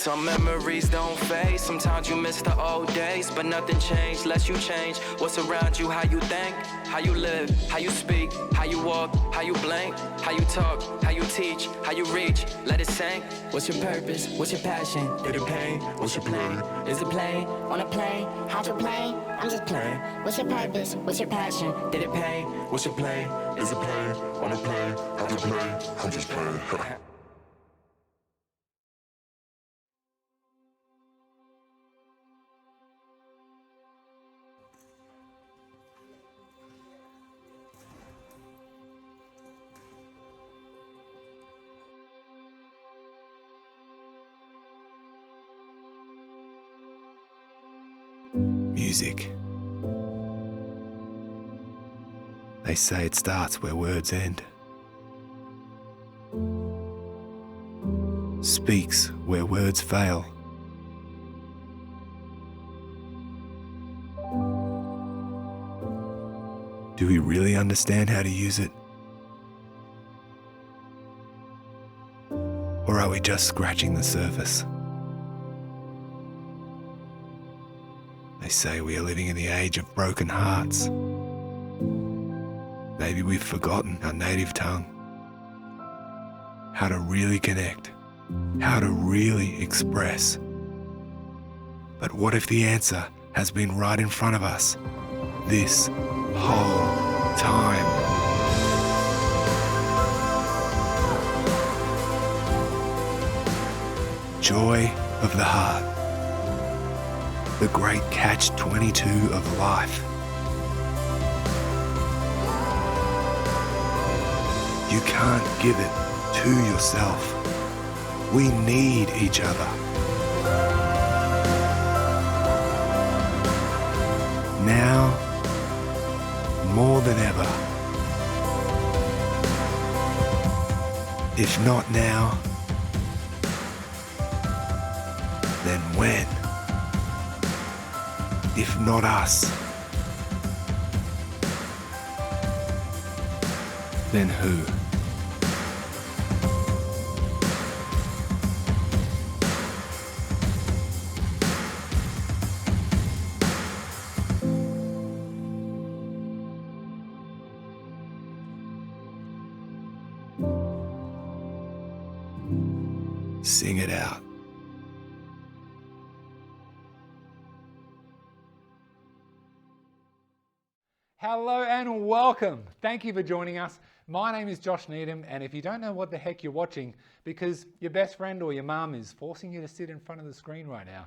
Some memories don't fade. Sometimes you miss the old days, but nothing changed unless you change. What's around you, how you think, how you live, how you speak, how you walk, how you blink, how you talk, how you teach, how you reach, let it sink. What's your purpose? What's your passion? Did it pain? What's your plan? Is it play? Wanna play? How'd you play? I'm just playing. What's your purpose? What's your passion? Did it pay? What's your play? Is it play? Wanna play? How'd you play? I'm just playing. Music. They say it starts where words end. Speaks where words fail. Do we really understand how to use it? Or are we just scratching the surface? They say we are living in the age of broken hearts. Maybe we've forgotten our native tongue. How to really connect. How to really express. But what if the answer has been right in front of us this whole time? Joy of the heart. The great catch-22 of life. You can't give it to yourself. We need each other. Now, more than ever. If not now, then when? If not us, then who? Sing it out. Hello and welcome. Thank you for joining us. My name is Josh Needham, and if you don't know what the heck you're watching because your best friend or your mum is forcing you to sit in front of the screen right now,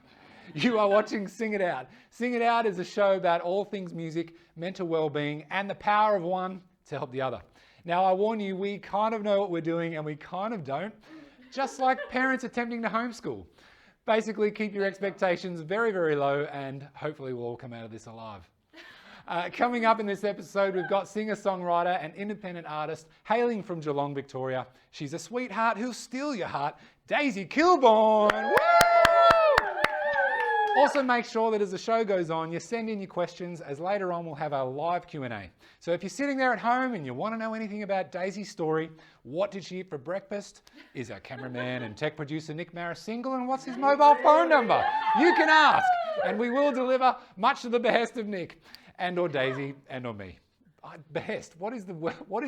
you are watching Sing It Out. Sing It Out is a show about all things music, mental well-being, and the power of one to help the other. Now, I warn you, we kind of know what we're doing and we kind of don't, just like parents attempting to homeschool. Basically, keep your expectations very, very low, and hopefully we'll all come out of this alive. Coming up in this episode, we've got singer-songwriter and independent artist hailing from Geelong, Victoria. She's a sweetheart who'll steal your heart, Daisy Kilborn. Woo! Also make sure that as the show goes on, you send in your questions, as later on we'll have a live Q&A. So if you're sitting there at home and you want to know anything about Daisy's story, what did she eat for breakfast? Is our cameraman and tech producer Nick Maris single, and what's his mobile phone number? You can ask, and we will deliver, much to the behest of Nick, and or Daisy, and or me. Behest, what is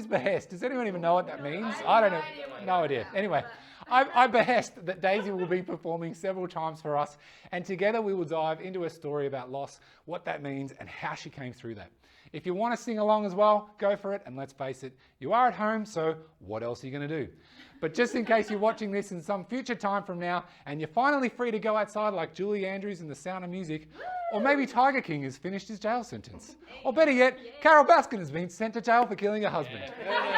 behest? Does anyone even know what that means? I don't know, no idea. Anyway, I behest that Daisy will be performing several times for us, and together we will dive into a story about loss, what that means, and how she came through that. If you want to sing along as well, go for it, and let's face it, you are at home, so what else are you going to do? But just in case you're watching this in some future time from now, and you're finally free to go outside like Julie Andrews in The Sound of Music, or maybe Tiger King has finished his jail sentence, or better yet, Carol Baskin has been sent to jail for killing her husband.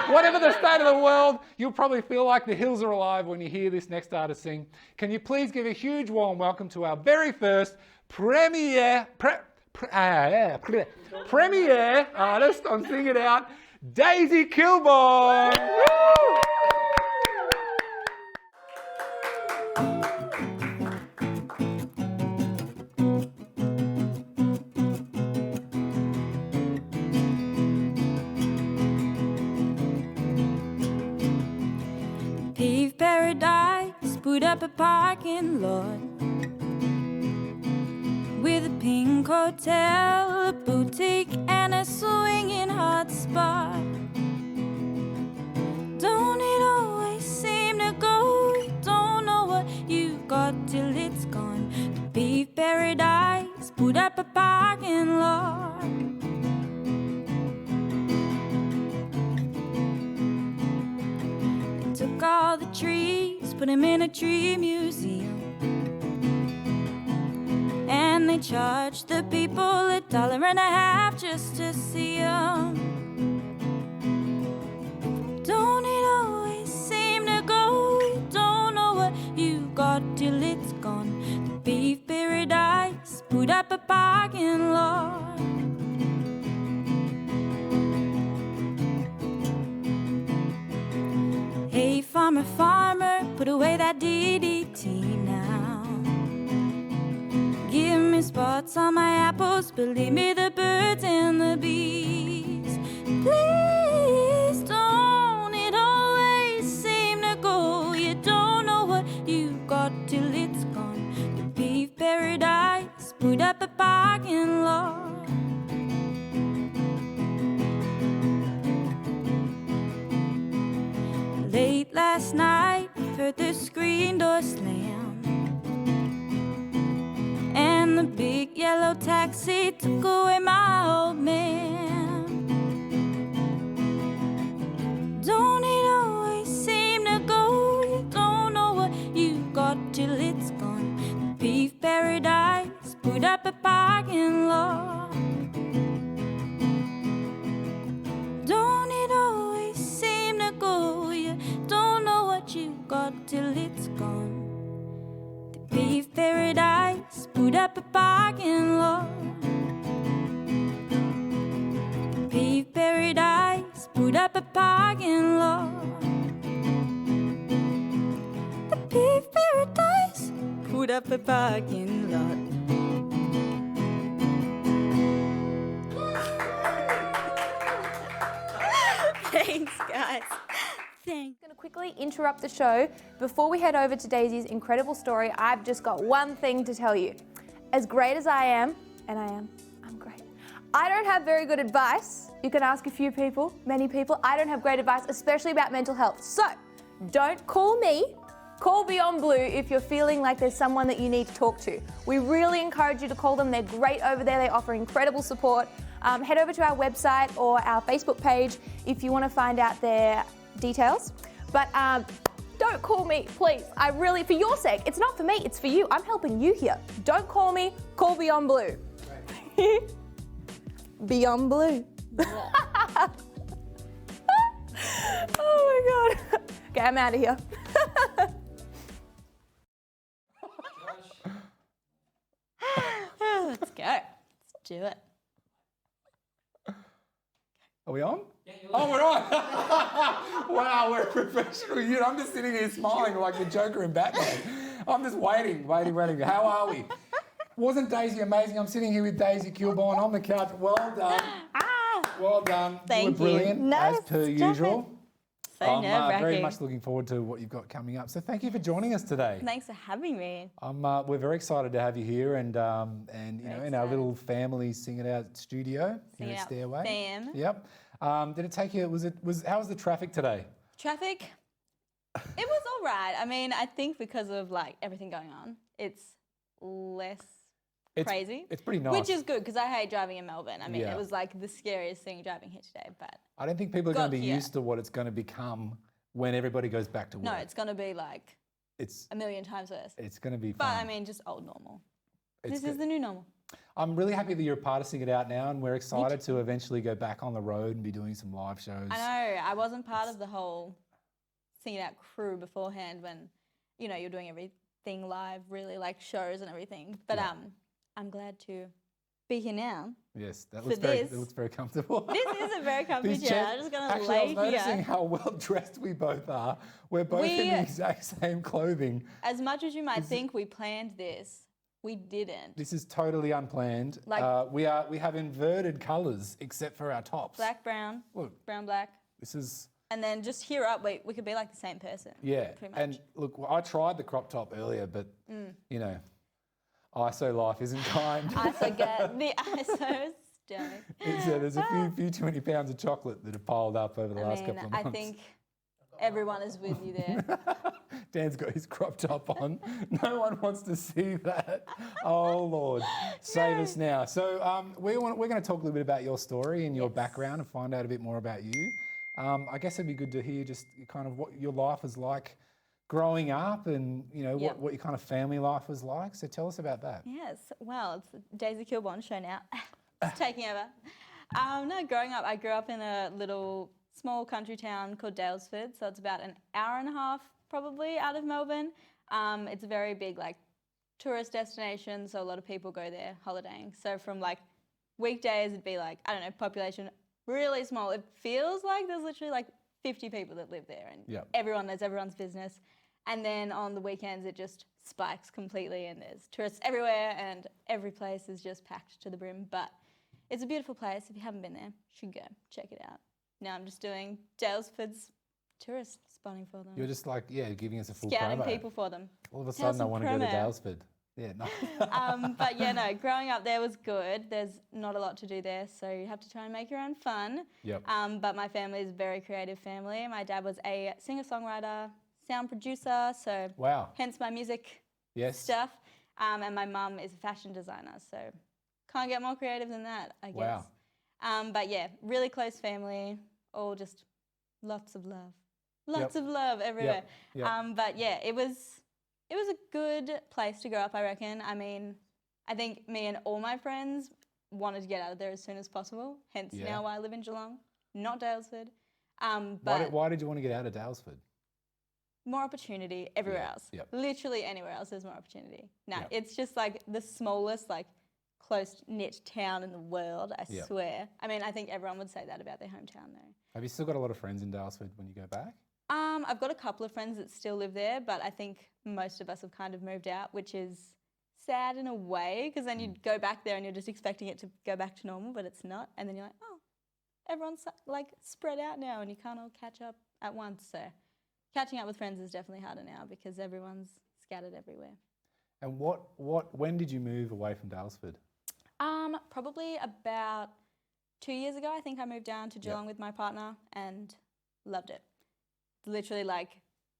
Whatever the state of the world, you'll probably feel like the hills are alive when you hear this next artist sing. Can you please give a huge warm welcome to our very first premiere artist on Sing It Out, Daisy Kilborn. Woo! Pave paradise, put up a parking lot with a pink hotel, a boutique, and a swinging hot spot. Don't it always seem to go? You don't know what you've got till it's gone. The beef paradise, put up a parking lot. Took all the trees, put them in a tree museum, and they charged the people $1.50 just to see them. Don't it always seem to go? You don't know what you got till it's gone. The beef paradise, put up a parking lot. Hey farmer, farmer, put away that DDT now. Give me spots on my apples, believe me, the birds and the bees. Please don't it always seem to go? You don't know what you got till it's gone. The beef paradise, put up a parking lot. Late last night, heard the screen door slam, and the big yellow taxi took away my old man. Don't it always seem to go? You don't know what you got till it's gone. The beef paradise, put up a parking lot. Don't it always seem to go? You don't know what you got till it's gone. The beef paradise, put up a parking lot. The beef paradise, put up a parking lot. The beef paradise, put up a parking lot. Thanks, guys. Thanks. I'm going to quickly interrupt the show. Before we head over to Daisy's incredible story, I've just got one thing to tell you. As great as I am, and I'm great, I don't have very good advice. You can ask a few people, many people. I don't have great advice, especially about mental health. So, don't call me. Call Beyond Blue if you're feeling like there's someone that you need to talk to. We really encourage you to call them. They're great over there. They offer incredible support. Head over to our website or our Facebook page if you want to find out their details. But don't call me, please. I really, for your sake, it's not for me, it's for you. I'm helping you here. Don't call me, call Beyond Blue. Beyond Blue. Oh my God. Okay, I'm out of here. Let's go. Let's do it. Are we on? Oh, we're on. Wow, we're a professional unit. I'm just sitting here smiling like the Joker in Batman. I'm just waiting. How are we? Wasn't Daisy amazing? I'm sitting here with Daisy Kilborn on the couch. Well done. Well done. Thank you were brilliant, you. as per usual. So I'm very nerve-wracking. much looking forward to what you've got coming up. So thank you for joining us today. Thanks for having me. We're very excited to have you here, and you know, in our little family Sing It Out studio Sing here It at Out Stairway. fam. Yep. Did it take you? How was the traffic today? Traffic, it was all right. I mean, I think because of like everything going on, it's less crazy. It's pretty nice. Which is good because I hate driving in Melbourne. I mean, Yeah. it was like the scariest thing driving here today. But I don't think people are going to be here. used to what it's going to become when everybody goes back to work. no, it's going to be like it's a million times worse. it's going to be But fun. I mean, just old normal. It's This is the new normal. I'm really happy that you're a part of Sing It Out now, and we're excited to eventually go back on the road and be doing some live shows. I know. I wasn't part of the whole Sing It Out crew beforehand when, you know, you're doing everything live, really like shows and everything. But Yeah. I'm glad to be here now. Yes, that For looks very, this. that looks very comfortable. This is a very comfy These chair. chairs- I'm just going to Actually, I was lay noticing here. how well dressed we both are. We're both in the exact same clothing. As much as you might think we planned this, we didn't. This is totally unplanned. Like- we have inverted colours except for our tops. Black, brown, Look, brown, black. this is And then just here up, we could be like the same person. Yeah, pretty much. and look, I tried the crop top earlier, but you know, ISO life isn't kind. ISO get the ISO stomach. There's a few too many pounds of chocolate that have piled up over the last couple of months. I think everyone is with you there. Dan's got his crop top on. No one wants to see that. Oh Lord, save us now. So we're going to talk a little bit about your story and your background and find out a bit more about you. I guess it'd be good to hear just kind of what your life was like growing up, and you know what your kind of family life was like. So tell us about that. Yes, well, it's the Daisy Kilborn show now. It's taking over. No, growing up, I grew up in a little small country town called Daylesford, so it's about an hour and a half probably out of Melbourne. It's a very big like tourist destination, so a lot of people go there holidaying. So from like weekdays, it'd be like, I don't know, population really small. It feels like there's literally like 50 people that live there, and everyone knows everyone's business. And then on the weekends, it just spikes completely, and there's tourists everywhere, and every place is just packed to the brim. But it's a beautiful place. If you haven't been there, you should go check it out. Now I'm just doing Daylesford's tourist spotting for them. You're just like, giving us a full Scouting promo. people for them. All of a sudden, I want to go to Daylesford. Yeah, no. But yeah, no, growing up there was good. There's not a lot to do there, so you have to try and make your own fun. Yep. But my family is a very creative family. My dad was a singer-songwriter, sound producer, so hence my music stuff. And my mum is a fashion designer, so can't get more creative than that, I guess. Wow. But yeah, really close family, all just lots of love. Lots of love everywhere. Yep. But yeah, it was a good place to grow up, I reckon. I mean, I think me and all my friends wanted to get out of there as soon as possible, hence now I live in Geelong, not Daylesford. But why did you want to get out of Daylesford? more opportunity everywhere else. Literally anywhere else there's more opportunity. No, it's just like the smallest, like close-knit town in the world, I swear. I mean, I think everyone would say that about their hometown though. Have you still got a lot of friends in Daylesford when you go back? I've got a couple of friends that still live there, but I think most of us have kind of moved out, which is sad in a way, because then you go back there and you're just expecting it to go back to normal, but it's not. And then you're like, oh, everyone's like spread out now and you can't all catch up at once. So catching up with friends is definitely harder now because everyone's scattered everywhere. And when did you move away from Daylesford? Probably about 2 years ago. I think I moved down to Geelong with my partner and loved it. Literally like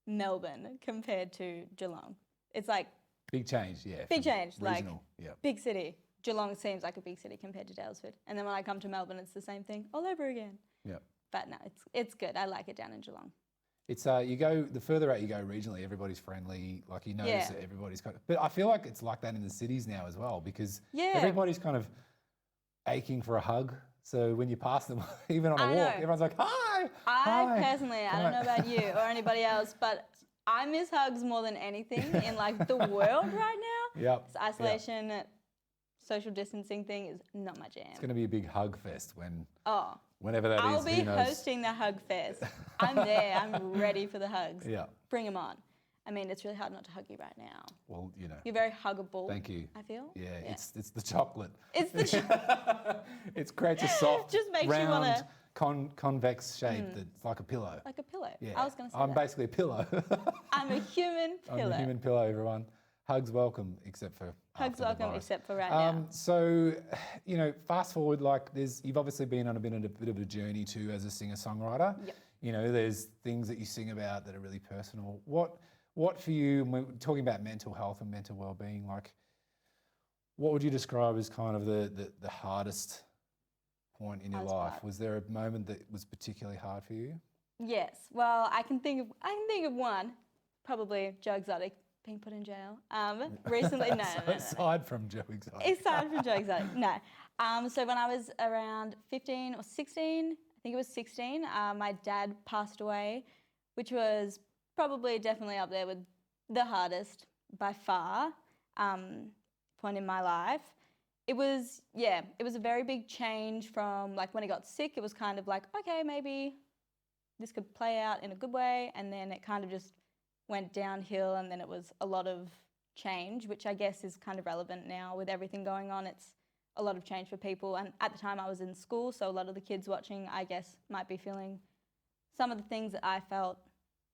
Melbourne compared to Geelong. It's like big change, big change, regional, like big city. Geelong seems like a big city compared to Daylesford. And then when I come to Melbourne, it's the same thing all over again. Yeah. But no, it's good. I like it down in Geelong. It's you go the further out you go regionally, everybody's friendly. Like you notice that everybody's kind of, but I feel like it's like that in the cities now as well because everybody's kind of aching for a hug. So when you pass them, even on a walk, everyone's like, "Hi." I personally, I don't know about you or anybody else, but I miss hugs more than anything in like the world right now. Yep. This isolation, social distancing thing is not my jam. It's going to be a big hug fest whenever that is. I'll be hosting the hug fest. I'm there. I'm ready for the hugs. Yeah. Bring them on. I mean, it's really hard not to hug you right now. Well, you know. You're very huggable. Thank you. I feel. Yeah. It's the chocolate. It's the chocolate. It creates a soft, just makes round, you want to convex shape that's like a pillow. Like a pillow. Yeah. I was going to say I'm basically a pillow. I'm a human pillow. I'm a human pillow, everyone. Hugs welcome, except for hugs welcome, except for right now. So, you know, fast forward, like you've obviously been on a bit of a journey too as a singer-songwriter. Yep. You know, there's things that you sing about that are really personal. What for you, when we're talking about mental health and mental well-being, like what would you describe as kind of the hardest point in your life? Was there a moment that was particularly hard for you? Yes. Well, I can think of one, probably Joe Exotic being put in jail. Recently, no. Aside from Joe Exotic. Aside from Joe Exotic, no. So when I was around 15 or 16, I think it was 16, my dad passed away, which was probably definitely up there with the hardest by far point in my life. It was a very big change from like when he got sick, it was kind of like, okay, maybe this could play out in a good way. And then it kind of just went downhill and then it was a lot of change, which I guess is kind of relevant now with everything going on. It's a lot of change for people. And at the time I was in school, so a lot of the kids watching, I guess, might be feeling some of the things that I felt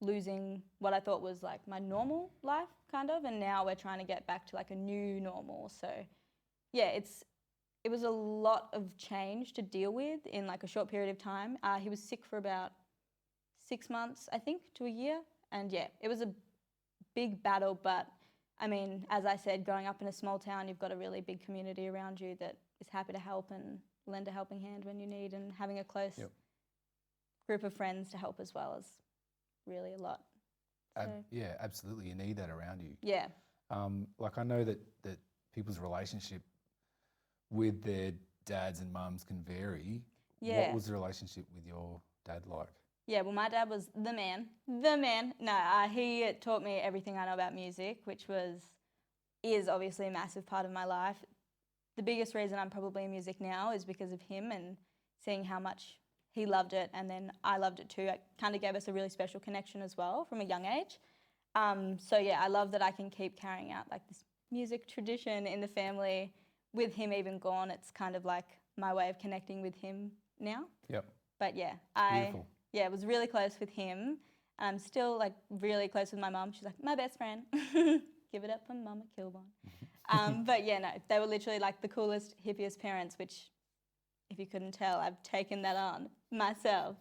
losing what I thought was like my normal life kind of, and now we're trying to get back to like a new normal. So yeah, it was a lot of change to deal with in like a short period of time. He was sick for about 6 months, I think, to a year. And yeah, it was a big battle, but I mean, as I said, growing up in a small town, you've got a really big community around you that is happy to help and lend a helping hand when you need, and having a close group of friends to help as well is really a lot. So, Yeah, absolutely. You need that around you. yeah. Like I know that people's relationship with their dads and mums can vary. Yeah. What was the relationship with your dad like? Yeah, well, my dad was the man. No, he taught me everything I know about music, which is obviously a massive part of my life. The biggest reason I'm probably in music now is because of him, and seeing how much he loved it, and then I loved it too. It kind of gave us a really special connection as well from a young age. So yeah, I love that I can keep carrying out like this music tradition in the family with him even gone. It's kind of like my way of connecting with him now. Yep. But yeah, Beautiful. I was really close with him. I'm still like really close with my mum. She's like my best friend. Give it up for Mama Kilborn. But yeah, no, they were literally like the coolest, hippiest parents, which if you couldn't tell, I've taken that on myself.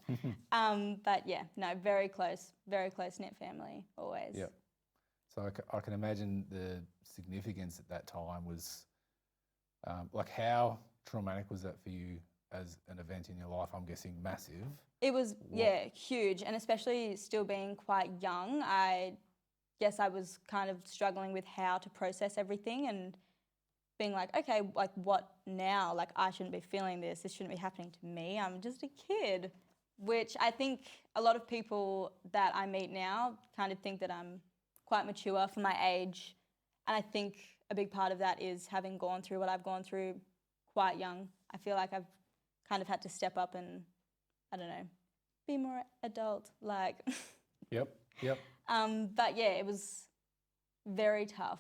But yeah, no, very close-knit family always. Yep. So I can imagine the significance at that time was, like how traumatic was that for you as an event in your life? I'm guessing massive. It was, huge. And especially still being quite young, I guess I was kind of struggling with how to process everything and being like, okay, like what now? Like I shouldn't be feeling this. This shouldn't be happening to me. I'm just a kid, which I think a lot of people that I meet now kind of think that I'm quite mature for my age. And I think a big part of that is having gone through what I've gone through quite young. I feel like I've kind of had to step up and, I don't know, be more adult, like. Yep. But yeah, it was very tough.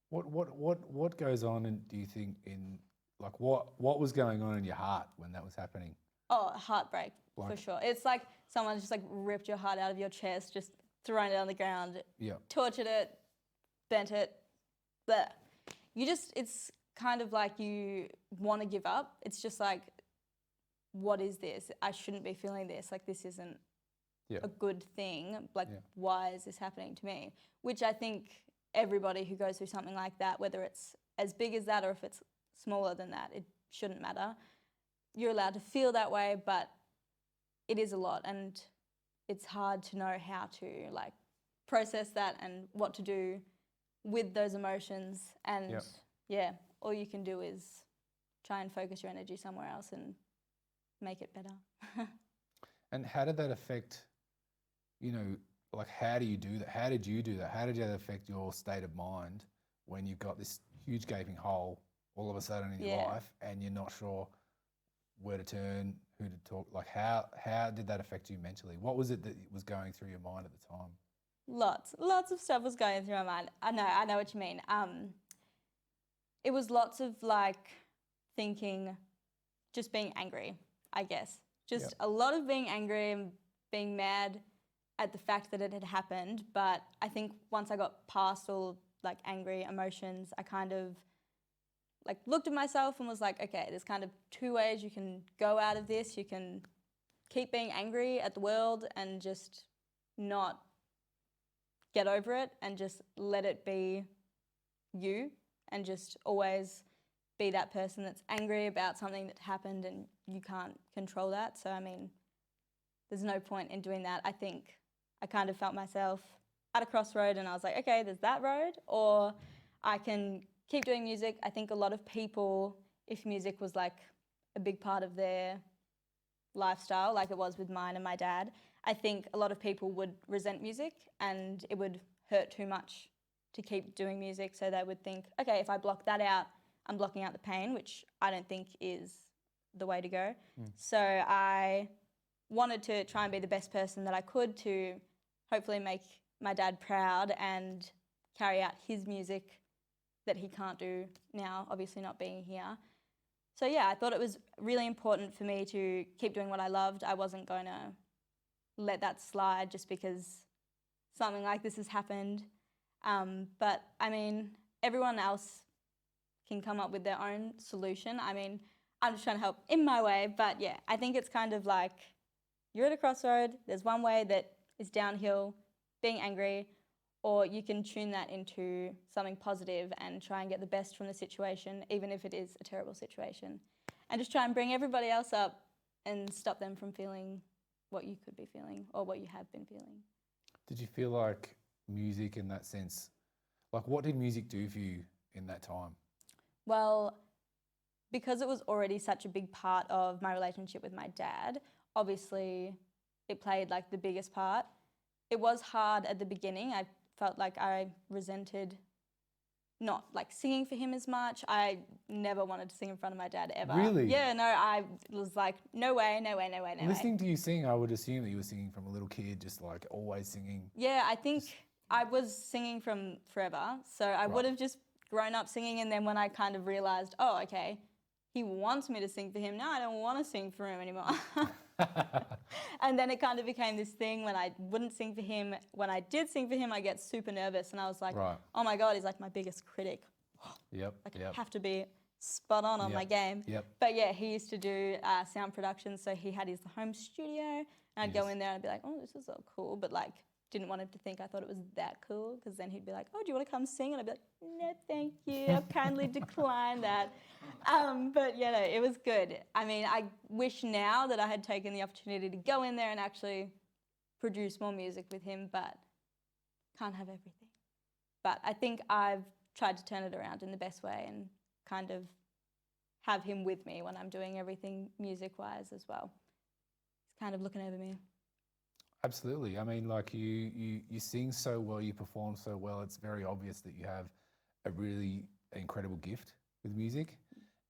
What goes on, and do you think in like what was going on in your heart when that was happening? Oh, heartbreak, for Like- sure. It's like someone just like ripped your heart out of your chest, just thrown it on the ground, Yeah. tortured it, bent it. But it's kind of like you want to give up. It's just like, what is this? I shouldn't be feeling this. Like this isn't Yeah. a good thing. Like, Yeah. why is this happening to me? Which I think everybody who goes through something like that, whether it's as big as that or if it's smaller than that, it shouldn't matter. You're allowed to feel that way, but it is a lot, and it's hard to know how to like process that and what to do with those emotions. And Yep. yeah, all you can do is try and focus your energy somewhere else and make it better. And how did that affect, like how do you do that? How did you do that? How did that affect your state of mind when you've got this huge gaping hole all of a sudden in your Yeah. life and you're not sure where to turn, who to talk? Like how did that affect you mentally? What was it that was going through your mind at the time? Lots of stuff was going through my mind. I know what you mean. It was lots of like thinking, just being angry, I guess. Just a lot of being angry and being mad at the fact that it had happened. But I think once I got past all like angry emotions, I kind of like looked at myself and was like, okay, there's kind of two ways you can go out of this. You can keep being angry at the world and just not get over it and just let it be you, and just always be that person that's angry about something that happened and you can't control that. So, I mean, there's no point in doing that. I think I kind of felt myself at a crossroad and I was like, okay, there's that road, or I can keep doing music. I think a lot of people, if music was like a big part of their lifestyle, like it was with mine and my dad, I think a lot of people would resent music and it would hurt too much to keep doing music. So they would think, okay, if I block that out, I'm blocking out the pain, which I don't think is the way to go. So I wanted to try and be the best person that I could to hopefully make my dad proud and carry out his music that he can't do now, obviously not being here. So yeah, I thought it was really important for me to keep doing what I loved. I wasn't going to let that slide just because something like this has happened. But I mean, everyone else can come up with their own solution. I mean, I'm just trying to help in my way, but yeah, I think it's kind of like you're at a crossroad, there's one way that is downhill, being angry, or you can tune that into something positive and try and get the best from the situation, even if it is a terrible situation. And just try and bring everybody else up and stop them from feeling what you could be feeling or what you have been feeling. Did you feel like music in that sense, like what did music do for you in that time? Well, because it was already such a big part of my relationship with my dad, obviously it played like the biggest part. It was hard at the beginning. I felt like I resented not like singing for him as much. I never wanted to sing in front of my dad ever. Really? Yeah, no, I was like, no way, no way, no way, no way. Listening to you sing, I would assume that you were singing from a little kid, just like always singing. Yeah, I think I was singing from forever. So I would have just grown up singing, and then when I kind of realised, oh, okay, he wants me to sing for him. Now I don't want to sing for him anymore. And then it kind of became this thing when I wouldn't sing for him. When I did sing for him, I get super nervous, and I was like, oh my God, he's like my biggest critic. Yep, Like I have to be spot on my game. Yep. But yeah, he used to do sound production, so he had his home studio, and I'd go in there and I'd be like, oh, this is so cool, but like didn't want him to think I thought it was that cool, because then he'd be like, oh, do you want to come sing? And I'd be like, no, thank you, I've kindly declined that. But yeah, no, it was good. I mean, I wish now that I had taken the opportunity to go in there and actually produce more music with him, but can't have everything. But I think I've tried to turn it around in the best way and kind of have him with me when I'm doing everything music-wise as well. He's kind of looking over me. Absolutely. I mean, like you sing so well, you perform so well. It's very obvious that you have a really incredible gift with music.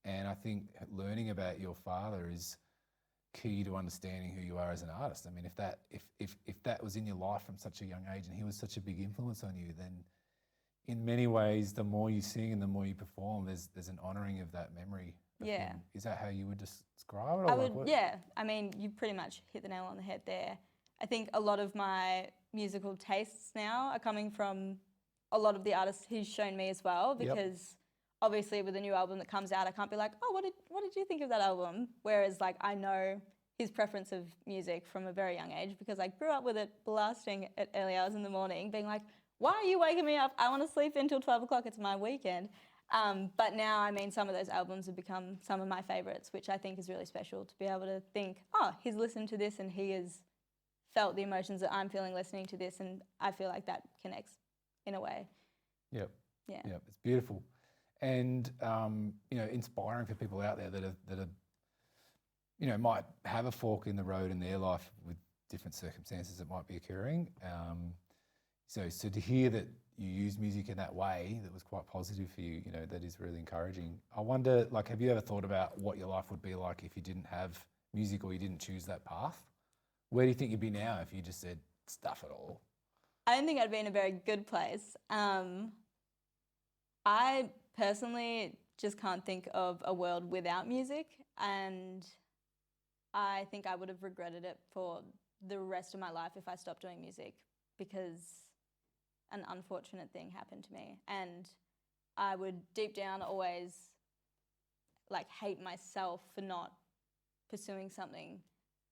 And I think learning about your father is key to understanding who you are as an artist. I mean, if that was in your life from such a young age and he was such a big influence on you, then in many ways, the more you sing and the more you perform, there's an honouring of that memory. Yeah. Is that how you would describe it? Or I would, yeah. I mean, you pretty much hit the nail on the head there. I think a lot of my musical tastes now are coming from a lot of the artists he's shown me as well, because obviously with a new album that comes out, I can't be like, oh, what did you think of that album? Whereas like I know his preference of music from a very young age, because I grew up with it blasting at early hours in the morning, being like, why are you waking me up? I want to sleep until 12 o'clock, it's my weekend. But now, I mean, some of those albums have become some of my favourites, which I think is really special to be able to think, oh, he's listened to this and he has felt the emotions that I'm feeling listening to this, and I feel like that connects in a way. Yep. Yeah. Yep. It's beautiful, and you know, inspiring for people out there that are, you know, might have a fork in the road in their life with different circumstances that might be occurring. So to hear that you use music in that way that was quite positive for you, you know, that is really encouraging. I wonder, like, have you ever thought about what your life would be like if you didn't have music or you didn't choose that path? Where do you think you'd be now if you just said, stuff it all? I don't think I'd be in a very good place. I personally just can't think of a world without music, and I think I would have regretted it for the rest of my life if I stopped doing music, because an unfortunate thing happened to me, and I would deep down always like hate myself for not pursuing something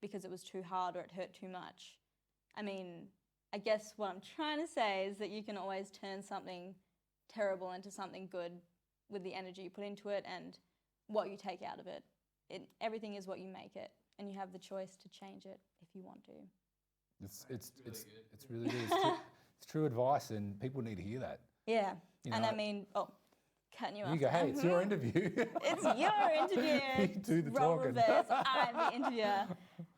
because it was too hard or it hurt too much. I mean, I guess what I'm trying to say is that you can always turn something terrible into something good with the energy you put into it and what you take out of it. Everything is what you make it, and you have the choice to change it if you want to. It's really good. It's true advice, and people need to hear that. Yeah, You know, and I mean, cutting you off. You go, hey, it's your interview. It's your interview. You do the Role talking. reverse. I'm the interviewer.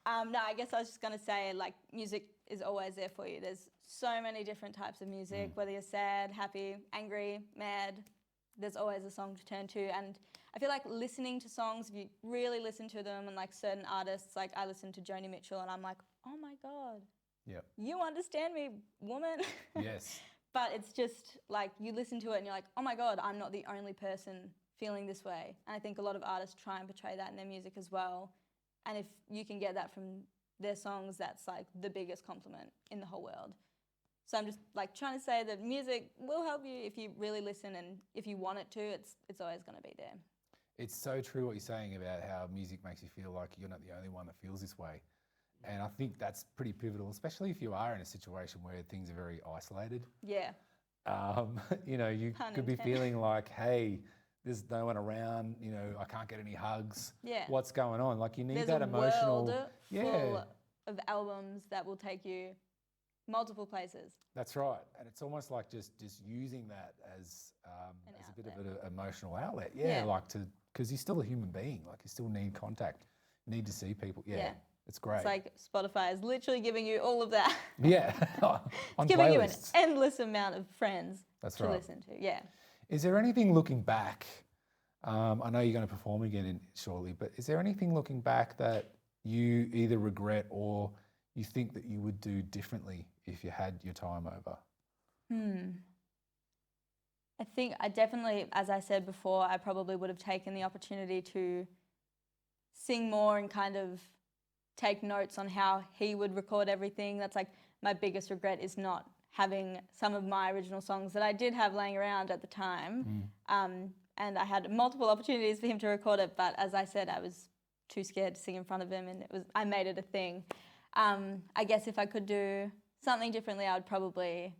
No, I guess I was just going to say, like, music is always there for you. There's so many different types of music, whether you're sad, happy, angry, mad. There's always a song to turn to. And I feel like listening to songs, if you really listen to them, and like certain artists, like I listen to Joni Mitchell and I'm like, oh my God, Yep. you understand me, woman. Yes. But it's just like you listen to it and you're like, oh my God, I'm not the only person feeling this way. And I think a lot of artists try and portray that in their music as well. And if you can get that from their songs, that's like the biggest compliment in the whole world. So I'm just like trying to say that music will help you if you really listen, and if you want it to, it's always going to be there. It's so true what you're saying about how music makes you feel like you're not the only one that feels this way. And I think that's pretty pivotal, especially if you are in a situation where things are very isolated. Yeah. You know, you Pun could be intended. feeling like, hey, there's no one around, you know, I can't get any hugs. Yeah. What's going on? Like you need There's that a emotional. world Yeah, full of albums that will take you multiple places. that's right. And it's almost like just using that as a bit of an emotional outlet. Yeah, Yeah. like because you're still a human being. Like you still need contact, you need to see people. Yeah, Yeah. it's great. It's like Spotify is literally giving you all of that. yeah, on Giving you an playlists. endless amount of friends That's to right. listen to. Yeah. Is there anything looking back? I know you're going to perform again shortly, but is there anything looking back that you either regret or you think that you would do differently if you had your time over? I think I definitely, as I said before, I probably would have taken the opportunity to sing more and kind of take notes on how he would record everything. That's like my biggest regret, is not having some of my original songs that I did have laying around at the time. And I had multiple opportunities for him to record it, but as I said, I was too scared to sing in front of him, and I made it a thing. I guess if I could do something differently, I would probably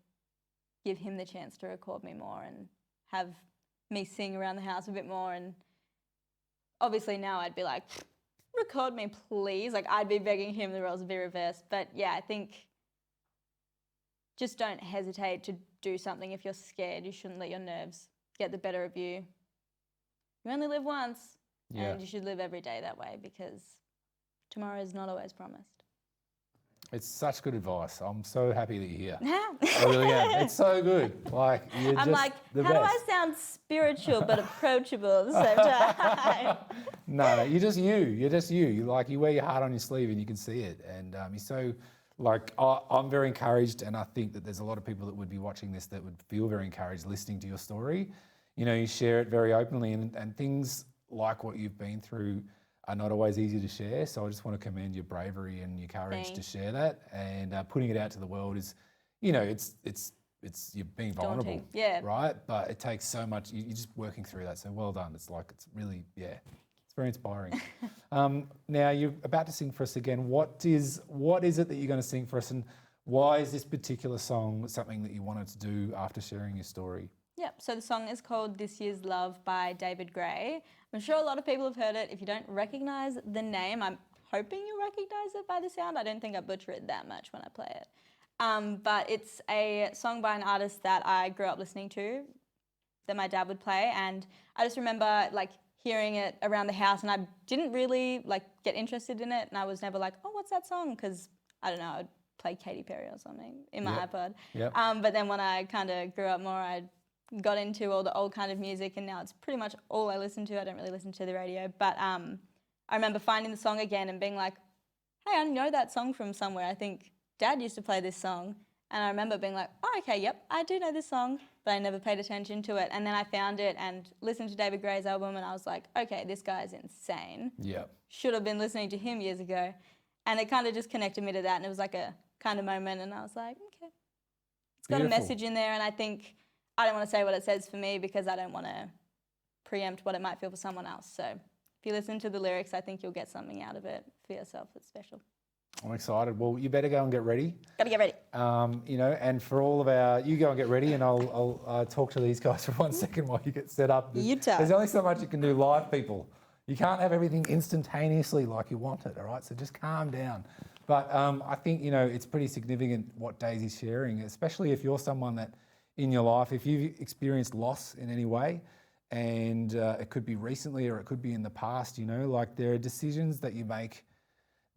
give him the chance to record me more and have me sing around the house a bit more. And obviously now I'd be like, record me, please. Like I'd be begging him the roles would be reversed. But yeah, I think just don't hesitate to do something if you're scared. You shouldn't let your nerves get the better of you. You only live once, Yeah. and you should live every day that way, because tomorrow is not always promised. It's such good advice. I'm so happy that you're here. Now, I really am. It's so good. Like you're I'm just like, the how do best. I sound spiritual but approachable at the same time? No, you're just you. You're just you. You like you wear your heart on your sleeve and you can see it. And you're so like I'm very encouraged, and I think that there's a lot of people that would be watching this that would feel very encouraged listening to your story. You know, you share it very openly, and things like what you've been through are not always easy to share. So I just want to commend your bravery and your courage to Thanks. share that, and putting it out to the world is, you know, it's you're being vulnerable, Daunting, yeah. right? But it takes so much. You're just working through that. So well done. It's like it's really it's very inspiring. Now you're about to sing for us again. What is it that you're going to sing for us, and why is this particular song something that you wanted to do after sharing your story? Yep, so the song is called This Year's Love by David Gray. I'm sure a lot of people have heard it. If you don't recognise the name, I'm hoping you recognise it by the sound. I don't think I butcher it that much when I play it. But it's a song by an artist that I grew up listening to, that my dad would play, and I just remember like hearing it around the house, and I didn't really like get interested in it, and I was never like, oh, what's that song? Because I don't know, I'd play Katy Perry or something in my iPod. Yep. But then when I kind of grew up more, I got into all the old kind of music, and now it's pretty much all I listen to. I don't really listen to the radio, but I remember finding the song again and being like, hey, I know that song from somewhere. I think Dad used to play this song. And I remember being like, oh, okay, yep, I do know this song, but I never paid attention to it. And then I found it and listened to David Gray's album, and I was like, okay, this guy's insane. Yeah. Should have been listening to him years ago. And it kind of just connected me to that, and it was like a kind of moment, and I was like, okay. It's got Beautiful. a message in there, and I think I don't want to say what it says for me because I don't want to preempt what it might feel for someone else. So if you listen to the lyrics, I think you'll get something out of it for yourself that's special. I'm excited. Well, you better go and get ready. Gotta get ready. You know, and for all of our, you go and get ready, and I'll talk to these guys for 1 second while you get set up. You tell. There's only so much you can do live, people. You can't have everything instantaneously like you want it, all right? So just calm down. But I think, you know, it's pretty significant what Daisy's sharing, especially if you're someone that in your life, if you've experienced loss in any way, and it could be recently or it could be in the past, you know, like there are decisions that you make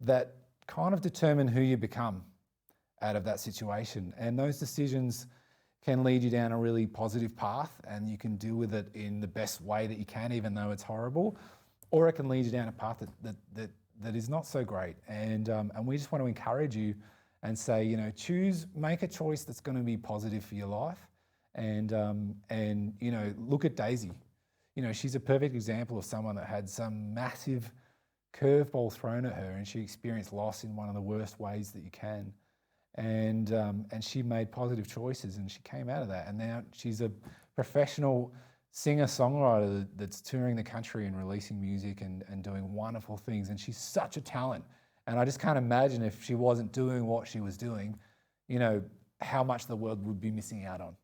that kind of determine who you become out of that situation. And those decisions can lead you down a really positive path, and you can deal with it in the best way that you can, even though it's horrible, or it can lead you down a path that is not so great. And we just want to encourage you and say, you know, make a choice that's going to be positive for your life. And you know, look at Daisy. You know, she's a perfect example of someone that had some massive curveball thrown at her, and she experienced loss in one of the worst ways that you can. And she made positive choices, and she came out of that. And now she's a professional singer-songwriter that's touring the country and releasing music and doing wonderful things. And she's such a talent. And I just can't imagine if she wasn't doing what she was doing, you know, how much the world would be missing out on.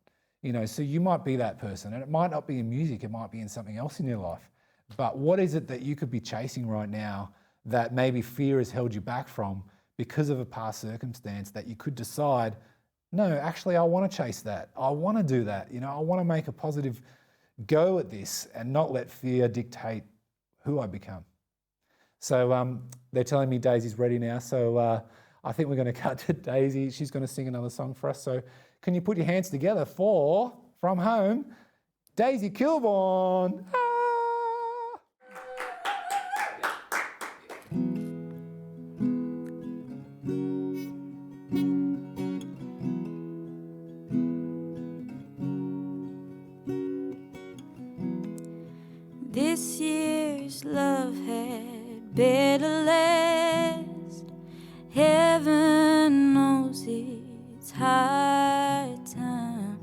You know, so you might be that person, and it might not be in music, it might be in something else in your life. But what is it that you could be chasing right now that maybe fear has held you back from because of a past circumstance that you could decide, no, actually, I want to chase that. I want to do that. You know, I want to make a positive go at this and not let fear dictate who I become. So they're telling me Daisy's ready now. So I think we're going to cut to Daisy. She's going to sing another song for us. So can you put your hands together for, from home, Daisy Kilborn. Ah! This year's love had better last. Heaven knows it's high time.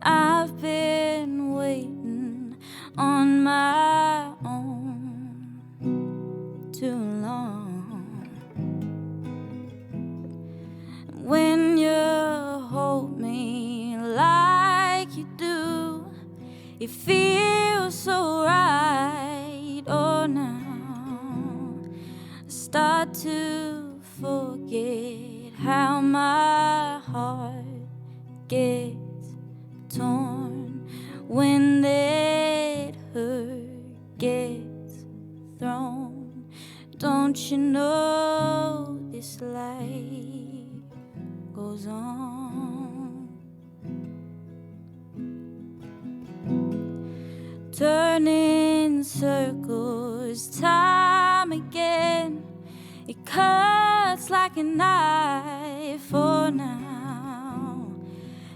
I've been waiting on my own too long. When you hold me like you do, it feels so right. Oh, now I start to forget how my heart gets torn when that hurt gets thrown. Don't you know this life goes on? Turning circles time again, it cuts like a knife for now.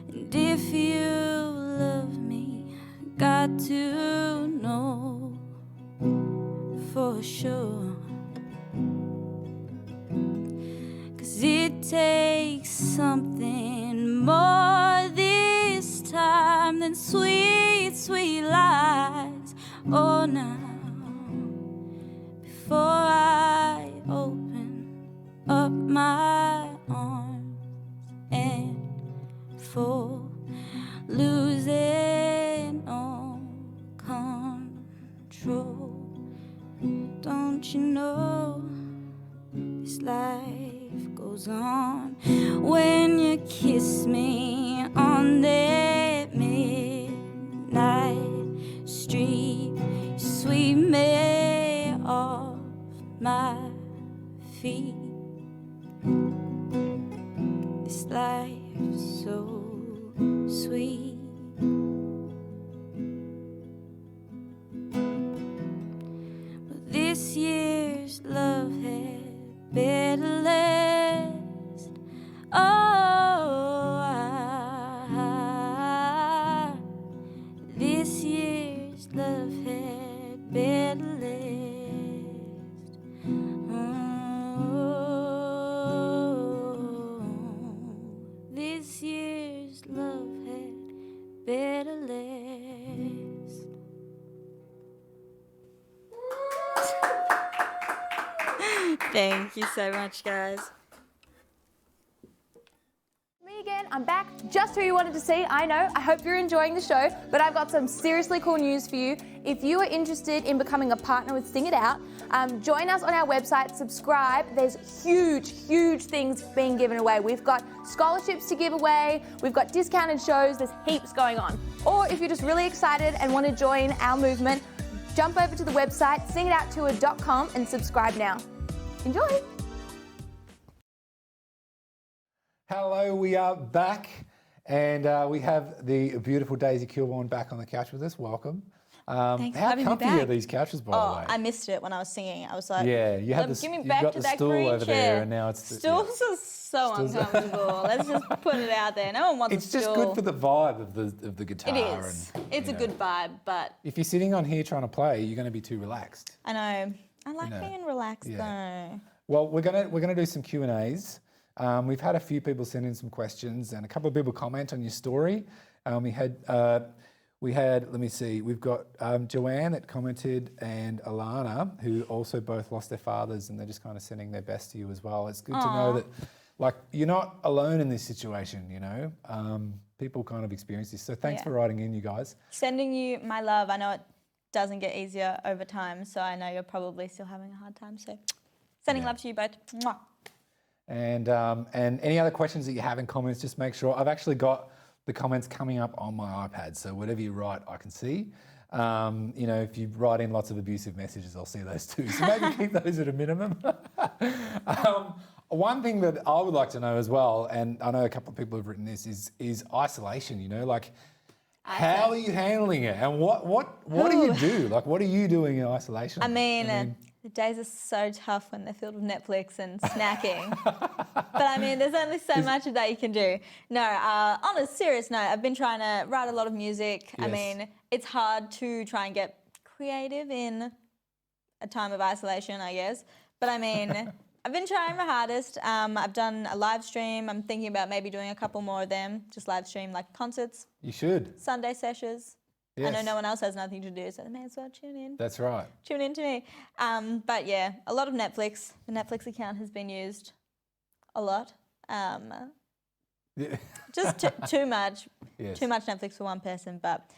And if you love me, got to know for sure. 'Cause it takes something more this time than sweet, sweet lies. Oh, now, before I open up my arms and fall, losing all control. Don't you know this life goes on? When you kiss me on that midnight street, you sweep me off my feet. This life's so sweet. But this year's love had better last. Oh, this year's love had better last. This year's love had better last. Thank you so much, guys. Me again, I'm back. Just who you wanted to see, I know. I hope you're enjoying the show, but I've got some seriously cool news for you. If you are interested in becoming a partner with Sing It Out, join us on our website, subscribe. There's huge, huge things being given away. We've got scholarships to give away, we've got discounted shows, there's heaps going on. Or if you're just really excited and want to join our movement, jump over to the website, singitouttour.com and subscribe now. Enjoy! Hello, we are back, and we have the beautiful Daisy Kilborn back on the couch with us. Welcome. Thanks for how having me comfy back. are these couches, by the way? I missed it when I was singing. I was like, Yeah, you had give me you've back got to the that stool green over chair. there, and now it's Stools are so uncomfortable. Let's just put it out there. No one wants It's a stool. just good for the vibe of the guitar. It is. And, It's you a know, good vibe, but If you're sitting on here trying to play, you're going to be too relaxed. I know. I like know, being relaxed yeah. though. Well, we're gonna do some Q&As. We've had a few people send in some questions and a couple of people comment on your story. We had, let me see, we've got Joanne that commented and Alana, who also both lost their fathers, and they're just kind of sending their best to you as well. It's good to know that, like, you're not alone in this situation, you know? People kind of experience this. So thanks for writing in, you guys. Sending you my love. I know it doesn't get easier over time, so I know you're probably still having a hard time. So sending love to you both. Mwah. And any other questions that you have in comments, just make sure. I've actually got the comments coming up on my iPad, so whatever you write, I can see. You know, if you write in lots of abusive messages, I'll see those too. So maybe keep those at a minimum. One thing that I would like to know as well, and I know a couple of people have written this, is isolation. You know, like how are you handling it, and what do you do? Like, what are you doing in isolation? I mean, the days are so tough when they're filled with Netflix and snacking. But I mean, there's only so much of that you can do. No, on a serious note, I've been trying to write a lot of music. Yes. I mean, it's hard to try and get creative in a time of isolation, I guess. But I mean, I've been trying my hardest. I've done a live stream. I'm thinking about maybe doing a couple more of them, just live stream like concerts, You should. Sunday sessions. I know Yes. no one else has nothing to do, so they may as well tune in. That's right. Tune in to me. But yeah, a lot of Netflix. The Netflix account has been used a lot. Yeah. Just too much. Yes. Too much Netflix for one person. But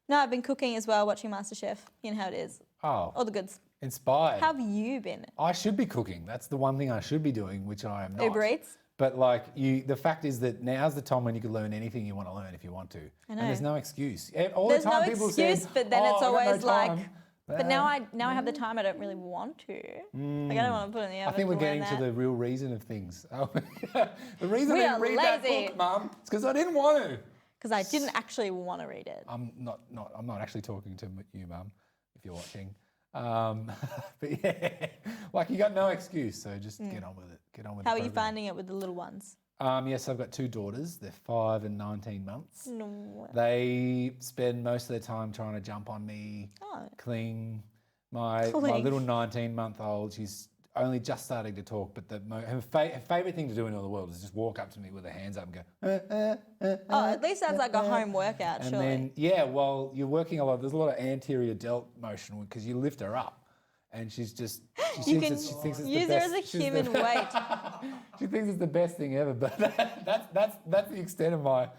no, I've been cooking as well, watching MasterChef. You know how it is. Oh, All the goods. inspired. How have you been? I should be cooking. That's the one thing I should be doing, which I am not. Uber Eats? But like the fact is that now's the time when you can learn anything you want to learn if you want to. I know. And there's no excuse. All There's the time no people excuse, said, but then "Oh, it's I've got no always like, time." but now I have the time. I don't really want to. Like I don't want to put it in the oven. I think we're to learn getting to that. the real reason of things. the reason We I are didn't read that lazy. book, Mum, is because I didn't want to. Because I didn't actually want to read it. I'm not actually talking to you, Mum, if you're watching. But yeah, like you got no excuse, so just get on with it. Get on with it. How are you finding it with the little ones? Yes, I've got two daughters. They're 5 and 19 months. No. They spend most of their time trying to jump on me, Oh. cling. My Cling. little 19-month-old, she's only just starting to talk, but her favourite thing to do in all the world is just walk up to me with her hands up and go, Oh, at least that's like a home workout, and surely. then, yeah, well, you're working a lot. There's a lot of anterior delt motion because you lift her up. And she's just, she You thinks can it's the use her best. as a she's the- human weight. She thinks it's the best thing ever, but that's the extent of my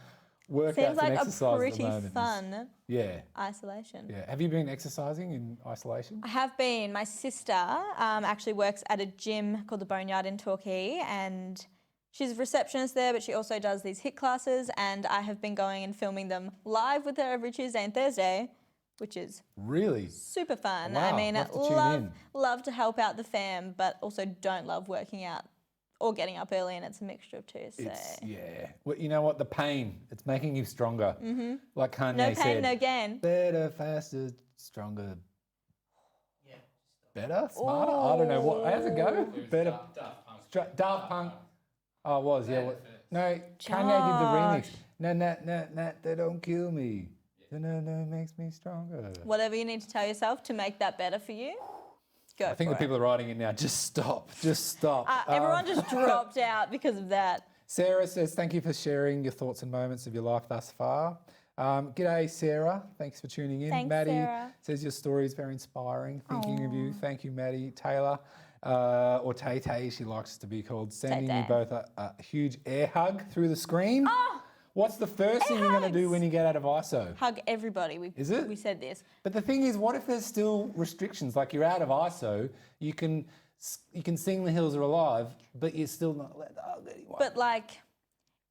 workouts Seems and like a exercise at pretty the moment. fun Yeah, isolation. yeah. Have you been exercising in isolation? I have been. My sister actually works at a gym called the Boneyard in Torquay, and she's a receptionist there, but she also does these HIIT classes, and I have been going and filming them live with her every Tuesday and Thursday, which is Really? super fun. Wow, I mean, I'll have to tune in. love to help out the fam, but also don't love working out or getting up early, and it's a mixture of two. So Yeah. Well, you know what? The pain, it's making you stronger. Mm-hmm. Like Kanye no pain, said. no gain. Better, faster, stronger. Better, smarter. I don't know what. How's it go? Better. Daft Punk. Oh, it was, yeah. No, Kanye did the remix. No, they don't kill me. No, makes me stronger. Whatever you need to tell yourself to make that better for you, go I think for the people are writing in now. Just stop. Everyone just dropped out because of that. Sarah says, thank you for sharing your thoughts and moments of your life thus far. G'day, Sarah. Thanks for tuning in. Thanks, Maddie Sarah. says your story is very inspiring. Thinking of you. Thank you, Maddie. Taylor, or Tay, she likes to be called, sending you Tay-Tay. both a huge air hug through the screen. Oh, what's the first thing you're going to do hugs. when you get out of ISO? Hug everybody. Is it? We said this. But the thing is, what if there's still restrictions? Like you're out of ISO, you can sing The Hills Are Alive, but you're still not allowed to hug anyone. But like,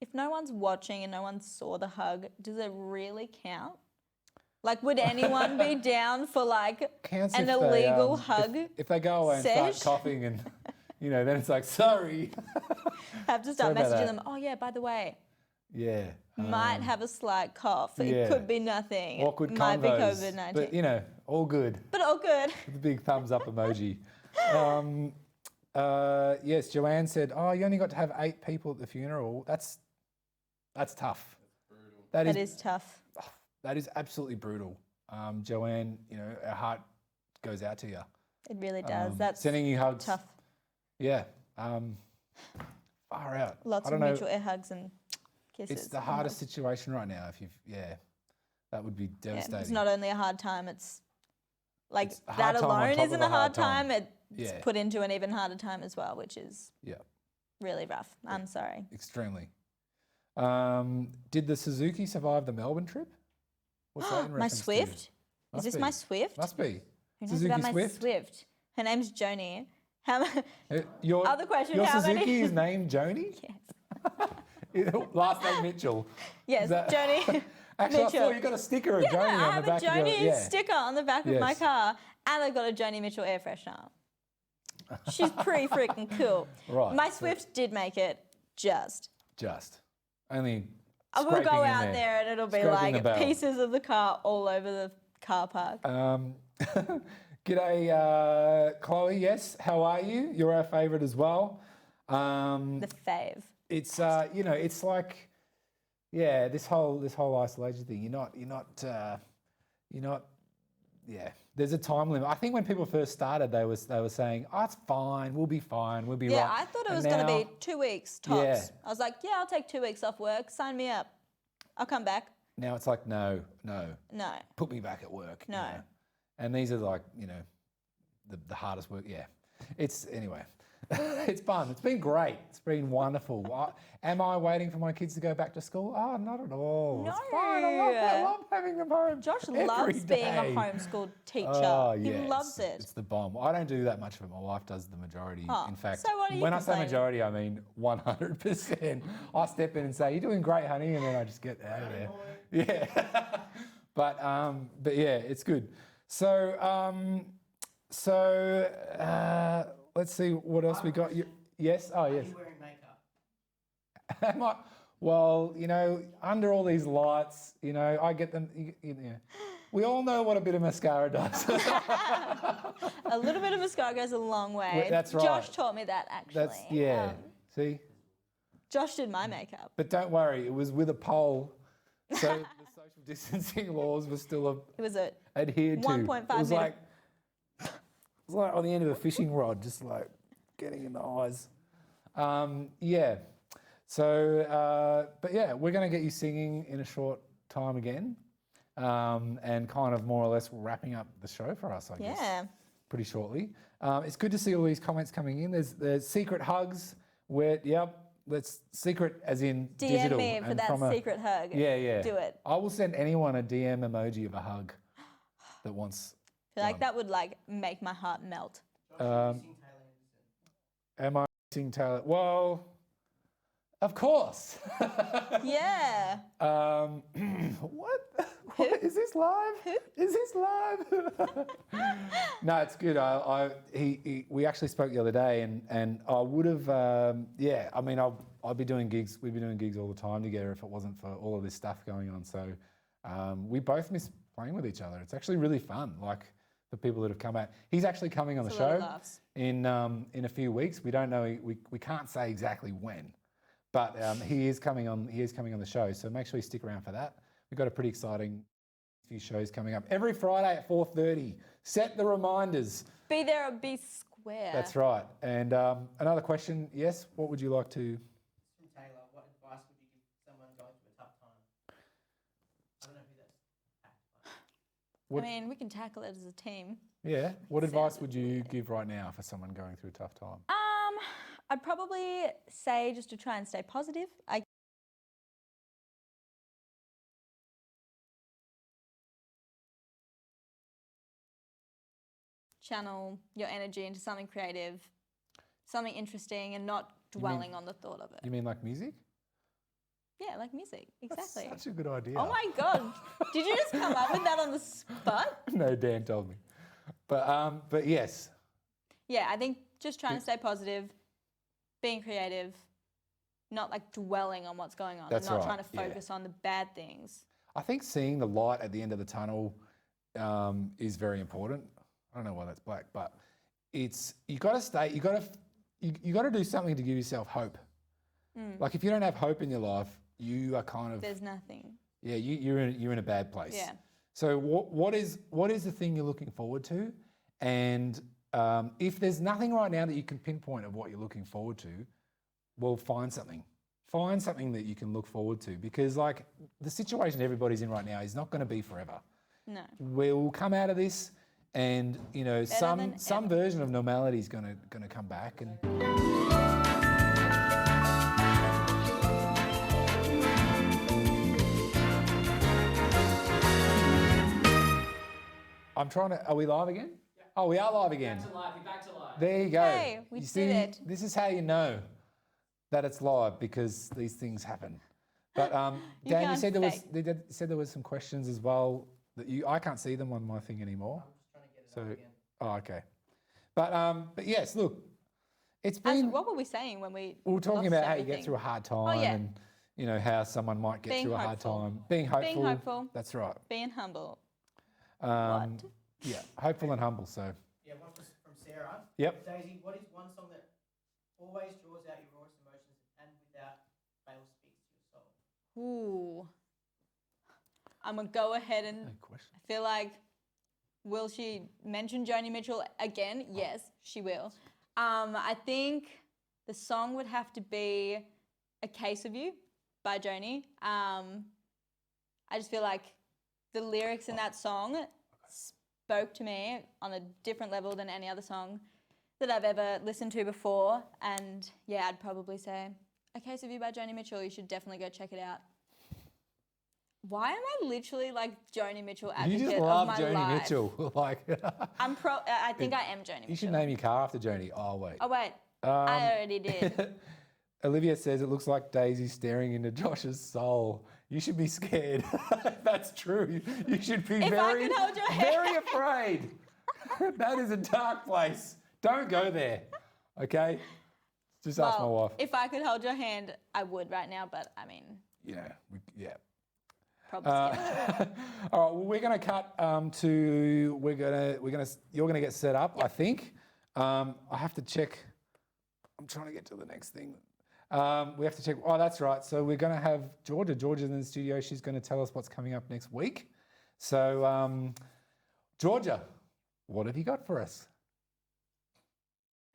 if no one's watching and no one saw the hug, does it really count? Like, would anyone be down for like Counts an if they, illegal hug? If they go away and start sesh? coughing and, then it's like, sorry. Have to start Sorry about messaging that. them. Oh yeah, by the way, Yeah. might have a slight cough. yeah. It could be nothing. Awkward It might be convos. COVID-19. But, all good. But all good. With the big thumbs up emoji. Yes, Joanne said, oh, you only got to have 8 people at the funeral. That's tough. That is tough. That is absolutely brutal. Joanne, our heart goes out to you. It really does. That's Sending you hugs. tough. Yeah. Far out. Lots I of don't know. mutual air hugs and kisses. It's the and hardest hugs. situation right now. If you've, that would be Yeah, devastating. it's not only a hard time, it's like It's a that hard time on alone top isn't of a hard time. It's Yeah. put into an even harder time as well, which is Yeah, really rough. I'm sorry. extremely. Did the Suzuki survive the Melbourne trip? What's that in My reference to? Swift? Is Must this be. my Swift? Must be. Who knows Suzuki about my Swift? Swift? Her name's Joni. How Your, Other question, Your how Suzuki many- is named Joni? Yes. Last name Mitchell. Yes, Is that- Joni. Actually, I Mitchell. saw you got a sticker of Yeah, Joni no, I on have the a back of Joni your... sticker on the back of my Yes. car, and I've got a Joni Mitchell air freshener. She's pretty freaking cool. Right, My so- Swift did make it just. Just. Only I will scraping go in out there and it'll be Scraping the like barrel. pieces of the car all over the car park. G'day, Chloe. Yes, how are you? You're our favourite as well. The fave. It's it's like, yeah, this whole isolation thing. You're not. Yeah, there's a time limit. I think when people first started, they were saying, "Oh, it's fine. We'll be fine. We'll be Yeah, right." I thought it And was going to now- be 2 weeks tops. Yeah. I was like, yeah, I'll take 2 weeks off work. Sign me up. I'll come back. Now it's like, no, No. put me back at work. you No. know. And these are like, the hardest work. Yeah, anyway. It's fun. It's been great. It's been wonderful. Am I waiting for my kids to go back to school? Oh, not at all. It's fine. I love having them home. Josh every loves being a day. homeschooled teacher. Oh, he yeah, loves it's it. the bomb. I don't do that much of it. My wife does the majority. Oh, In fact, so what are you when I say complaining? majority, I mean 100%. I step in and say, "You're doing great, honey," and then I just get out of there. Yeah. but yeah, it's good. So let's see what else we got. Yes. Oh, yes. Are you wearing makeup? Am I? Well, under all these lights, I get them. We all know what a bit of mascara does. A little bit of mascara goes a long way. Well, that's right. Josh taught me that actually. Yeah. See, Josh did my makeup. but don't worry, it was with a pole, so the social distancing laws were still It was a adhered to. 1.5 It was minute- like on the end of a fishing rod, just like getting in the eyes. Yeah. So, but yeah, we're going to get you singing in a short time again, and kind of more or less wrapping up the show for us, I guess. Yeah. Pretty shortly. It's good to see all these comments coming in. There's secret hugs. Let's secret as in DM digital. me for and that from a- secret hug. Yeah. Do it. I will send anyone a DM emoji of a hug that wants. I feel like that would make my heart melt. Am I missing Taylor? Well, of course. Yeah. What? Is this live? Is this live? No, it's good. We actually spoke the other day, and I would have. I mean, I'd be doing gigs. We'd be doing gigs all the time together if it wasn't for all of this stuff going on. So we both miss playing with each other. It's actually really fun. Like for people that have come out, he's actually coming on the It's a lot of show laughs. in a few weeks. We don't know. We can't say exactly when. But he is coming on. He is coming on the show, so make sure you stick around for that. We've got a pretty exciting few shows coming up every Friday at 4:30. Set the reminders. Be there or be square. That's right. And another question. Yes, what would you like to? From Taylor, what advice would you give someone going through a tough time? I don't know who that's. What, I mean, we can tackle it as a team. yeah. What advice would you give right now for someone going through a tough time? I'd probably say just to try and stay positive. Channel your energy into something creative, something interesting, and not dwelling on the thought of it. You mean like music? Yeah, like music. Exactly. That's such a good idea. Oh my God. Did you just come up with that on the spot? No, Dan told me. But yes. Yeah, I think just trying to stay positive, being creative, not like dwelling on what's going on, That's and not right, trying to yeah. focus on the bad things. I think seeing the light at the end of the tunnel is very important. I don't know why that's black, but it's you got to do something to give yourself hope. Like if you don't have hope in your life, you are kind of There's nothing. yeah, you're in a bad place. Yeah. So what is the thing you're looking forward to, and if there's nothing right now that you can pinpoint of what you're looking forward to, well, find something. Find something that you can look forward to, because like the situation everybody's in right now is not going to be forever. No. We'll come out of this, and you know some ever. version of normality is going to come back. And I'm trying to. Are we live again? Yeah. Oh, we are live again. Back to live. You're back to live. There you go. Hey, we you did see, it. This is how you know that it's live, because these things happen. But You Dan, you can't said there was fake. said there was some questions as well that I can't see them on my thing anymore. I'm just trying to get it So up again. oh, okay. But yes, look, it's As, been. what were we saying when we We were talking lost about how you get everything? through a hard time, yeah. and you know how someone might get Being through a hard hopeful. time. Being hopeful. Being hopeful. That's right. Being humble. What? Yeah, hopeful and humble. So Yeah, one from Sarah. Yep. Daisy, what is one song that always draws out your rawest emotions and without fail speaks to your soul? Ooh. I'm going to go ahead and good question. I feel like, will she mention Joni Mitchell again? Yes, she will. I think the song would have to be A Case of You by Joni. I just feel like the lyrics in that song spoke to me on a different level than any other song that I've ever listened to before. And yeah, I'd probably say A Case of You by Joni Mitchell. You should definitely go check it out. Why am I literally like Joni Mitchell advocate You just love of my Joni life? Mitchell. Like I think I am Joni Mitchell. you should name your car after Joni. Oh wait. Oh wait, I already did. Olivia says it looks like Daisy staring into Josh's soul. You should be scared. That's true. You should be If I very, could hold your very hand. afraid. That is a dark place. Don't go there. Okay? Just ask my wife. If I could hold your hand, I would right now. But I mean, Yeah. probably. scared. All right. Well, we're going to cut to. You're going to get set up. I think. I have to check. I'm trying to get to the next thing. We have to check. Oh, that's right. So we're going to have Georgia. Georgia's in the studio. She's going to tell us what's coming up next week. So, Georgia, what have you got for us?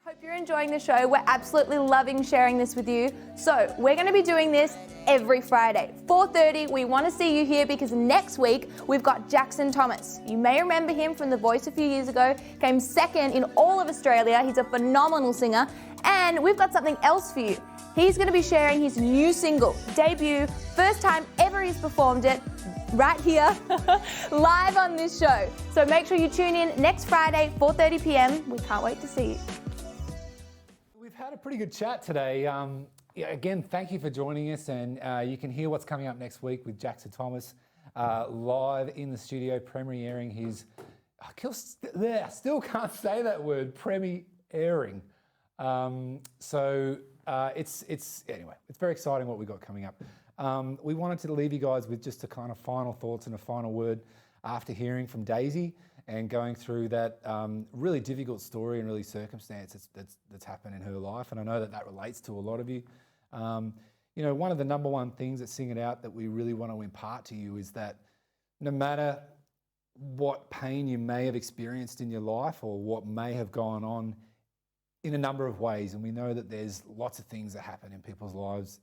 Hope you're enjoying the show. We're absolutely loving sharing this with you. So we're going to be doing this every Friday, 4:30. We want to see you here because next week we've got Jackson Thomas. You may remember him from The Voice a few years ago. Came second in all of Australia. He's a phenomenal singer. And we've got something else for you. He's going to be sharing his new single, debut, first time ever he's performed it, right here, live on this show. So make sure you tune in next Friday, 4:30 p.m. We can't wait to see you. We've had a pretty good chat today. Again, thank you for joining us, and you can hear what's coming up next week with Jackson Thomas live in the studio, premiering his. I still can't say that word, premiering. Anyway, it's very exciting what we got coming up. We wanted to leave you guys with just a kind of final thoughts and a final word after hearing from Daisy and going through that really difficult story and really circumstance that's happened in her life. And I know that relates to a lot of you. One of the number one things at Sing It Out that we really want to impart to you is that no matter what pain you may have experienced in your life or what may have gone on in a number of ways, and we know that there's lots of things that happen in people's lives,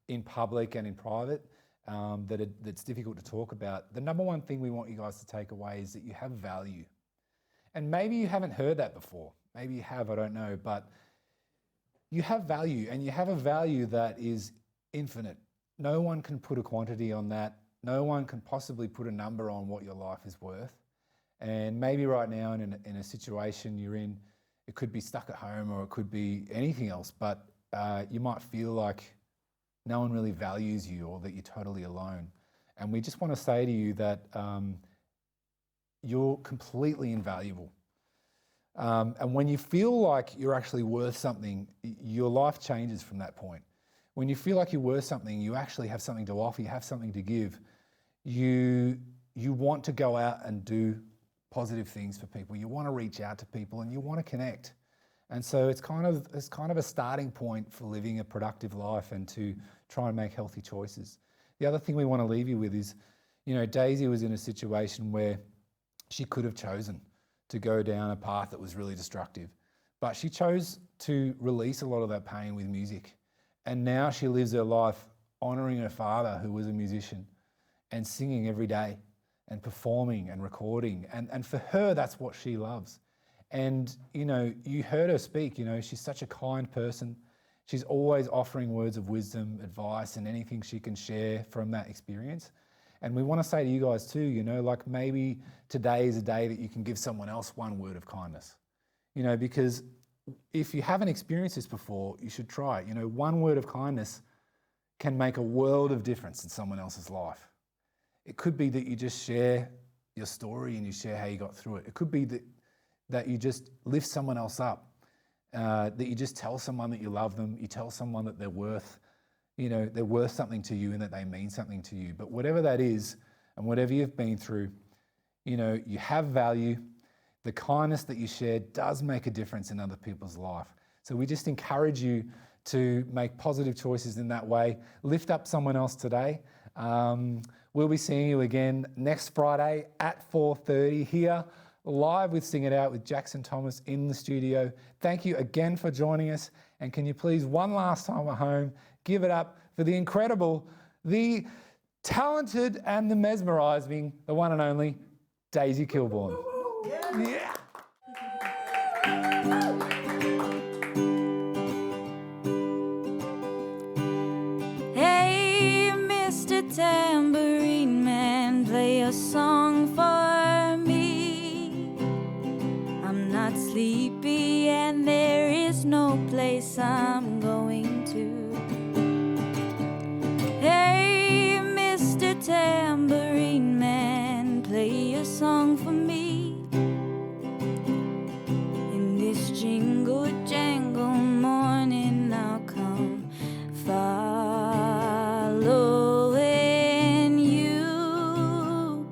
in public and in private, that's difficult to talk about. The number one thing we want you guys to take away is that you have value. And maybe you haven't heard that before. Maybe you have, I don't know, but you have value, and you have a value that is infinite. No one can put a quantity on that. No one can possibly put a number on what your life is worth. And maybe right now in a situation you're in, it could be stuck at home or it could be anything else, but you might feel like no one really values you or that you're totally alone. And we just want to say to you that you're completely invaluable. And when you feel like you're actually worth something, your life changes from that point. When you feel like you're worth something, you actually have something to offer, you have something to give. You want to go out and do positive things for people. You want to reach out to people and you want to connect. And so it's kind of a starting point for living a productive life and to try and make healthy choices. The other thing we want to leave you with is, Daisy was in a situation where she could have chosen to go down a path that was really destructive. But she chose to release a lot of that pain with music. And now she lives her life honouring her father, who was a musician, and singing every day and performing and recording. And for her, that's what she loves. And, you know, you heard her speak, you know, she's such a kind person. She's always offering words of wisdom, advice, and anything she can share from that experience. And we want to say to you guys too, you know, like maybe today is a day that you can give someone else one word of kindness. You know, because if you haven't experienced this before, you should try it. You know, one word of kindness can make a world of difference in someone else's life. It could be that you just share your story and you share how you got through it. It could be that you just lift someone else up, that you just tell someone that you love them, you tell someone that they're worth something to you and that they mean something to you. But whatever that is, and whatever you've been through, you know, you have value. The kindness that you share does make a difference in other people's life. So we just encourage you to make positive choices in that way. Lift up someone else today. We'll be seeing you again next Friday at 4:30 here, live with Sing It Out with Jackson Thomas in the studio. Thank you again for joining us. And can you please, one last time at home, give it up for the incredible, the talented and the mesmerising, the one and only Daisy Kilbourne. Yeah. Hey, Mr. Tambourine Man, play a song for me. I'm not sleepy and there is no place I'm going to. Hey, Mr. Tambourine Man, play a song for me. In this jingle jangle morning I'll come following you.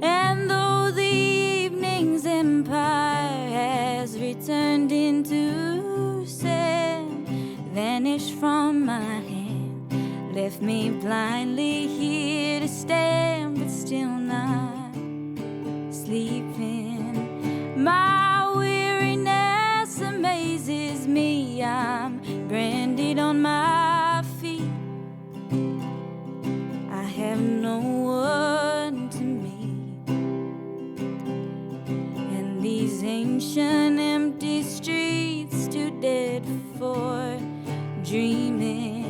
And though the evening's empire has returned into sand, vanished from my hand, left me blindly here to stand, but still not sleeping. My weariness amazes me. I'm branded on my feet. I have no one to meet. And these ancient empty streets too dead for dreaming.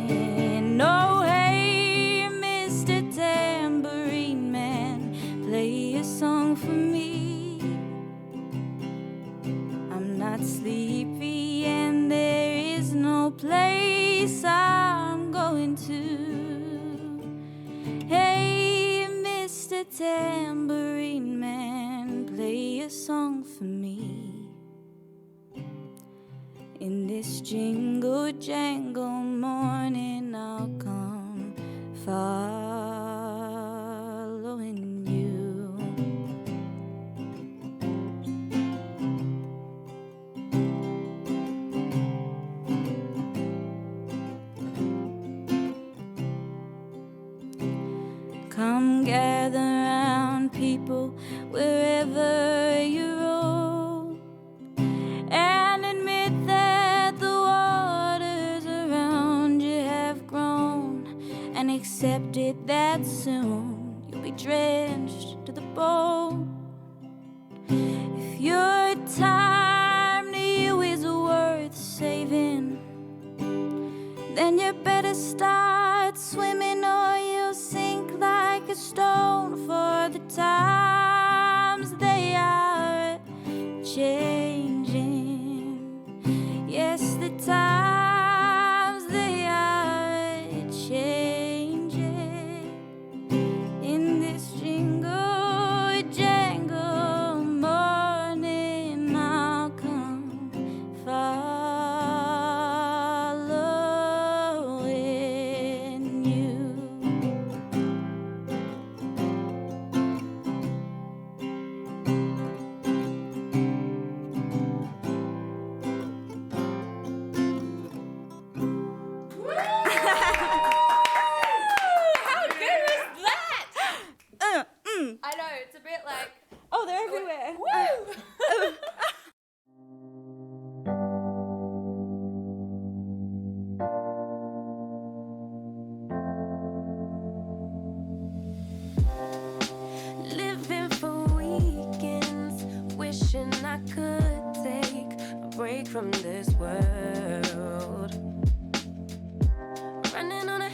Oh, hey, Mr. Tambourine Man, play a song for me. I'm not sleepy and there is no place I'm going to. Hey, Mr. Tambourine Man, play a song for me. In this jingle jangle morning I'll come following you. Come gather round, people, wherever you roam, and admit that the waters around you have grown, and accept it that soon you'll be drenched to the bone. If your time to you is worth saving, then you better start swimming or you'll sink like a stone. For the times they are changing. Yes, the times they are changing. In this jingle jangle morning I'll come following you. Oh, they're everywhere. Living for weekends, wishing I could take a break from this world. Running on a